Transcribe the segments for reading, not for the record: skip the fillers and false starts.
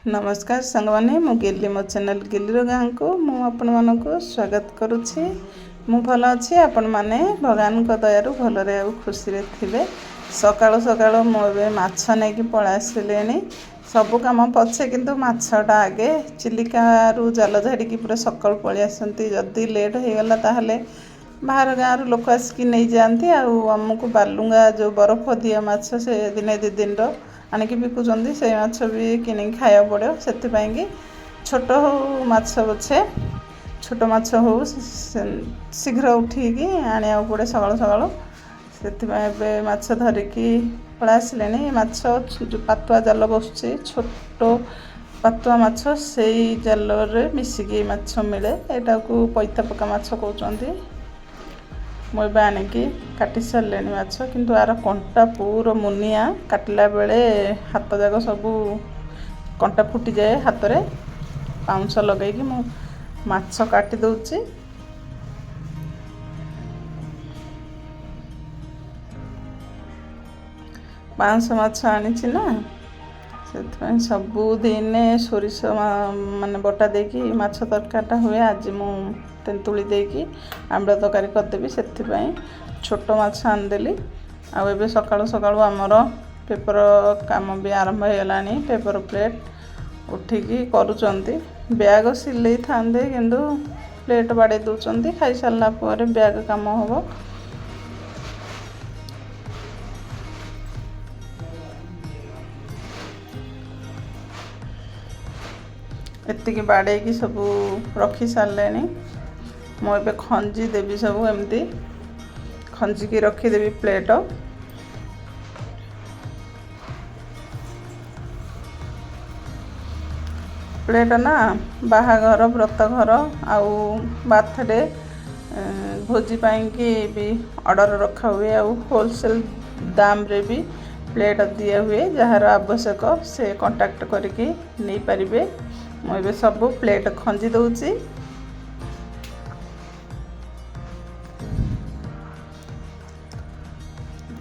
नमस्कार सांग मैंने मु गिल्ली मो चैनल गिल्लीर गाँ को मुझे स्वागत करुच्ची। मु भल अच्छी आपण मैंने भगवान दयारू भलरे खुशी थे। सकाळु सकाळु मुझे माछ नहीं पळा आसिले सबु कम पछे किंतु माछटा आगे चिलिकारु जाल झाड़ी पूरा सकाळु पळि आसती। जदि लेट हो गला ताहले बाहर गाँव लोक आसिक नहीं जाती। आमको बालुंगा जो बरफ दिया माछ से दिने दी दिन आणिकी बिकुंट से माछ भी किन खाया पड़ो। से छोट हो माछ पछे छोट माछ हो शीघ्र उठिकी आने पड़े सकाळु सकाळु। से माछ धरिकी पळा आसिले। माछ जो पातुआ जाल बस छोट पातुआ माछ से जाल मिसिकी माछ मिले। यहाँ को पैता पका माछ कहते। मुझे आणिकी काटी सारे माछ किंतु आर कंटा पूरा मुनिया काटला बेले हाथ जाक सबू कंटा फुटी जाए। हाथ में पाउंस लगे मु माछ काटी दौची। पाँच माछ आनी ना से सबुदिन सोरिष माने बटा देकी माछ तरकारीटा हुए। आज मु तेंतुली देकी आंबला तरकारी करदेवी। से छोट माछ आनदेली। आबे सकाळु सकाळु आमर पेपर काम भी आरंभ हो गला। पेपर प्लेट उठिकी करूचंती। बैग सिले थांदे किंतु प्लेट बाड़े दौरान खाई सारा पर बैग काम हम। एतिकी बाड़े की सब रखी सारे। मुझे खंजी देवी सब एमती खंजी की रखीदेवी प्लेट। प्लेट ना बाहाघर व्रतघर आउ बार्थडे भोजी पाई भी ऑर्डर रखा हुए। आउ होलसेल दाम रे भी प्लेट दिया हुए। जार आवश्यक से कांटेक्ट करके नहीं पारे। मुझे सब प्लेट खंजी दौची।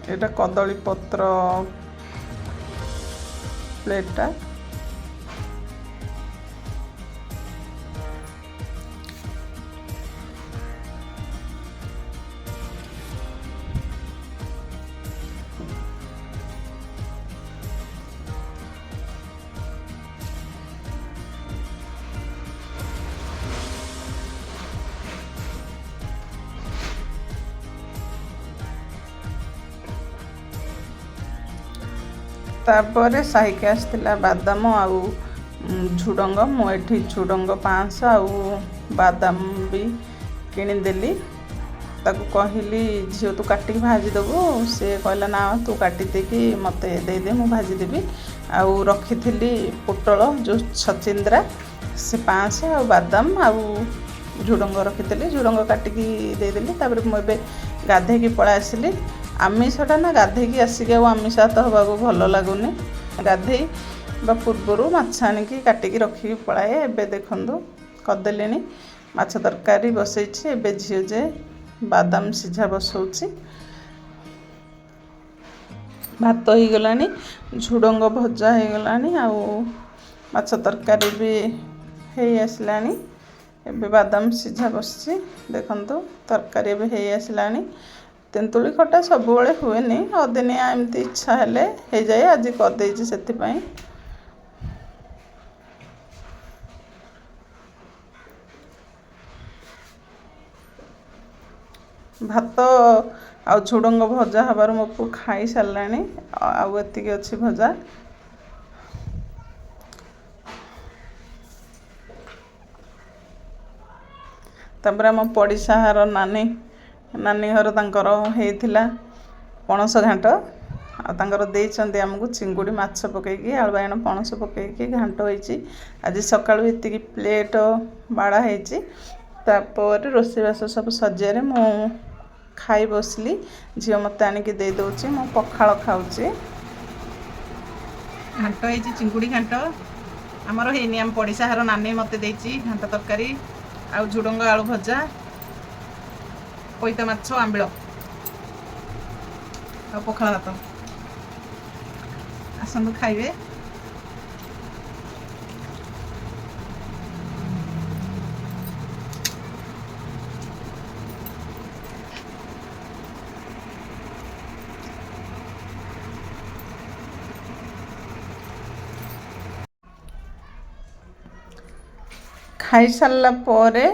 एटा कदली पत्र प्लेटा तापर साइक आसला बादाम आउ झुडंग। मुझे झुडंग 500 आउ बादाम भी किनीदेली। ताकू कहली झील तू काटिक भाजीदेबू। से कहला ना तू काटी देकी मत दे मु भाजीदेवी। आउ रखी पोटल जो छचिंद्रा से 500 आउ बादाम आउ झुडंग रखी। झुडंग काटिकी देदेली। तापर मुझे गाधेकी पळा आसिली। आमिषटा ना गाधेकी आसिक आमिष हाथ हवा भल लगुनि। गाधे पूर्वर माछ आनिकी काटिकी रखिकी पଳାଏ। एबे देखंतु करदेली माछ तरकारी बसैछि। एबे झील जे बादाम सिझा बसौछि। भात हो गलानी झुडंग भजा हो गलानी आउ माछ तरकारी भी हे आसलानी। एबे बादाम सिझा बसछि। देखंतु तरकारी भी हे आसलानी। तेंतुली खटा सब बड़े हुए अदिनिया एमती इच्छा हेले हो जाए। आज करदे से भात आउ झुडंग भजा हबार मो पु खाई सारानी। आउ एतिकी अच्छी भजा। तापर आम पड़िशा हार नानी घर तांकर हेइथिला पणस घांट। आंकर देइचंदी आमको चिंगुड़ी माछ पकईकी आलू बाइगण पणस पकईकी घांट होइची। आज सकाळु एतिकी प्लेट बाड़ा होइची। तापर रोषेईबास सब सजियारे मु खाई बसली। झील मत आनिकी दे दौची। मु पखाळ खाऊची। घांट होइची चिंगुड़ी घांट आमर हेइनी। आम पड़िशा हार नानी मते देइची घांट तरकारी आउ झुडंग आलू भजा पैता माछ आंबिल आ पखाळ भात। आसंतु खाइबे। ଖାଇସାରିଲା ପରେ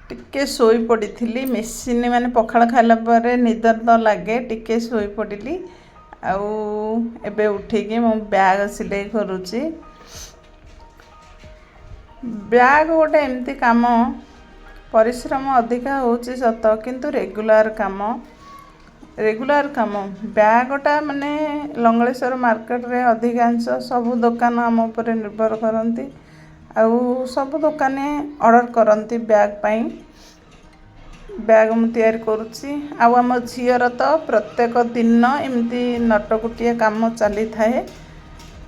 ଟିକେ ଶୋଇ ପଡ଼ିଥିଲି। ମେସିନ୍ ମାନେ ପଖାଳ ଖାଇଲା ପରେ ନିଦ ତ ଲାଗେ, ଟିକେ ଶୋଇ ପଡ଼ିଲି। ଆଉ ଏବେ ଉଠିକି ମୁଁ ବ୍ୟାଗ୍ ସିଲେଇ କରୁଛି। ବ୍ୟାଗ୍ ଗୋଟେ ଏମିତି କାମ, ପରିଶ୍ରମ ଅଧିକା ହେଉଛି ସତ, କିନ୍ତୁ ରେଗୁଲାର କାମ। ବ୍ୟାଗ୍ଟା ମାନେ ଲଙ୍ଗଳେଶ୍ୱର ମାର୍କେଟରେ ଅଧିକାଂଶ ସବୁ ଦୋକାନ ଆମ ଉପରେ ନିର୍ଭର କରନ୍ତି। ଆଉ ସବୁ ଦୋକାନୀ ଅର୍ଡ଼ର କରନ୍ତି ବ୍ୟାଗ୍ ପାଇଁ। ବ୍ୟାଗ୍ ମୁଁ ତିଆରି କରୁଛି। ଆଉ ଆମ ଝିଅର ତ ପ୍ରତ୍ୟେକ ଦିନ ଏମିତି ନଟକୁଟିଆ କାମ ଚାଲିଥାଏ।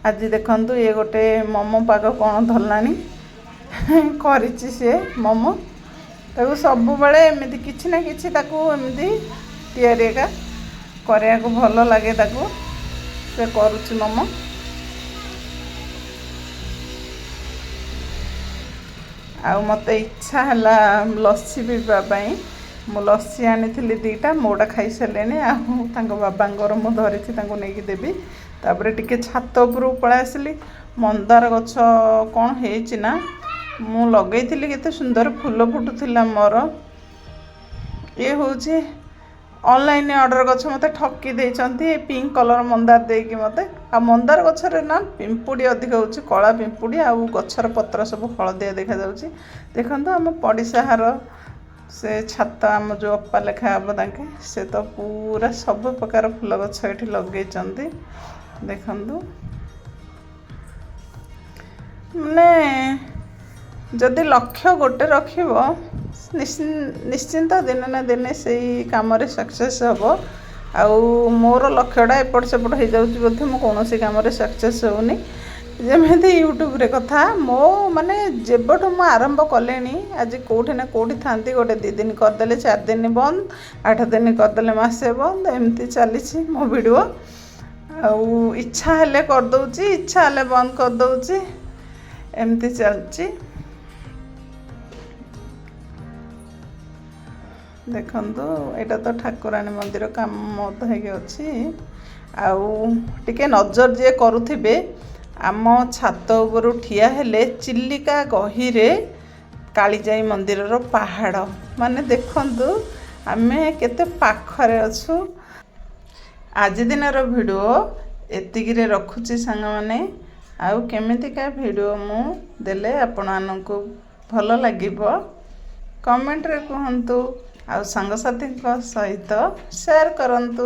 ଆଜି ଦେଖନ୍ତୁ ଇଏ ଗୋଟେ ମୋମୋ ପାଗ କ'ଣ ଧରିଲାଣି କରିଛି ସିଏ ମୋମୋ। ତାକୁ ସବୁବେଳେ ଏମିତି କିଛି ନା କିଛି ତାକୁ ଏମିତି ତିଆରି ଏକା କରିବାକୁ ଭଲ ଲାଗେ ତାକୁ। ସେ କରୁଛି ମୋମୋ। ଆଉ ମୋତେ ଇଚ୍ଛା ହେଲା ଲସି ପିଇବା ପାଇଁ। ମୁଁ ଲସି ଆଣିଥିଲି 2ଟା, ମୋଟା ଖାଇସାରିଲେଣି। ଆଉ ତାଙ୍କ ବାବାଙ୍କର ମୁଁ ଧରିଛି, ତାଙ୍କୁ ନେଇକି ଦେବି। ତାପରେ ଟିକେ ଛାତ ଉପରକୁ ପଳେଇ ଆସିଲି। ମନ୍ଦାର ଗଛ କ'ଣ ହେଇଛି ନା, ମୁଁ ଲଗେଇଥିଲି, କେତେ ସୁନ୍ଦର ଫୁଲ ଫୁଟୁଥିଲା ମୋର। ଇଏ ହେଉଛି ଅନଲାଇନ୍ ଅର୍ଡ଼ର ଗଛ, ମୋତେ ଠକି ଦେଇଛନ୍ତି ପିଙ୍କ କଲର୍ ମନ୍ଦାର ଦେଇକି ମୋତେ। ଆଉ ମନ୍ଦାର ଗଛରେ ନା ପିମ୍ପୁଡ଼ି ଅଧିକ ହେଉଛି, କଳା ପିମ୍ପୁଡ଼ି। ଆଉ ଗଛର ପତ୍ର ସବୁ ହଳଦିଆ ଦେଖାଯାଉଛି। ଦେଖନ୍ତୁ ଆମ ପଡ଼ିଶା ଘର ସେ ଛାତ, ଆମ ଯେଉଁ ଅପା ଲେଖା ହେବ ତାଙ୍କେ, ସେ ତ ପୁରା ସବୁ ପ୍ରକାର ଫୁଲ ଗଛ ଏଠି ଲଗେଇଛନ୍ତି। ଦେଖନ୍ତୁ, ମାନେ ଯଦି ଲକ୍ଷ୍ୟ ଗୋଟେ ରଖିବ, ନିଶ୍ଚିନ୍ତ ଦିନେ ନା ଦିନେ ସେଇ କାମରେ ସକ୍ସେସ୍ ହେବ। ଆଉ ମୋର ଲକ୍ଷ୍ୟଟା ଏପଟ ସେପଟ ହେଇଯାଉଛି ବୋଧେ, ମୁଁ କୌଣସି କାମରେ ସକ୍ସେସ୍ ହେଉନି। ଯେମିତି ୟୁଟ୍ୟୁବରେ କଥା, ମାନେ ଯେବେଠୁ ମୁଁ ଆରମ୍ଭ କଲେଣି, ଆଜି କେଉଁଠି ନା କେଉଁଠି ଥାନ୍ତି। ଗୋଟେ 2 ଦିନ କରିଦେଲେ 4 ଦିନ ବନ୍ଦ, 8 ଦିନ କରିଦେଲେ ମାସେ ବନ୍ଦ, ଏମିତି ଚାଲିଛି ମୋ ଭିଡ଼ିଓ। ଆଉ ଇଚ୍ଛା ହେଲେ କରିଦେଉଛି, ଇଚ୍ଛା ହେଲେ ବନ୍ଦ କରିଦେଉଛି, ଏମିତି ଚାଲିଛି। ଦେଖନ୍ତୁ, ଏଇଟା ତ ଠାକୁରାଣୀ ମନ୍ଦିର କାମ ତ ହେଇକି ଅଛି। ଆଉ ଟିକେ ନଜର ଯିଏ କରୁଥିବେ, ଆମ ଛାତ ଉପରୁ ଠିଆ ହେଲେ ଚିଲିକା ଗହିରେ କାଳିଜାଇ ମନ୍ଦିରର ପାହାଡ଼, ମାନେ ଦେଖନ୍ତୁ ଆମେ କେତେ ପାଖରେ ଅଛୁ। ଆଜି ଦିନର ଭିଡ଼ିଓ ଏତିକିରେ ରଖୁଛି ସାଙ୍ଗମାନେ। ଆଉ କେମିତିକା ଭିଡ଼ିଓ ମୁଁ ଦେଲେ ଆପଣମାନଙ୍କୁ ଭଲ ଲାଗିବ କମେଣ୍ଟରେ କୁହନ୍ତୁ। ଆଉ ସାଙ୍ଗସାଥୀଙ୍କ ସହିତ ସେୟାର କରନ୍ତୁ।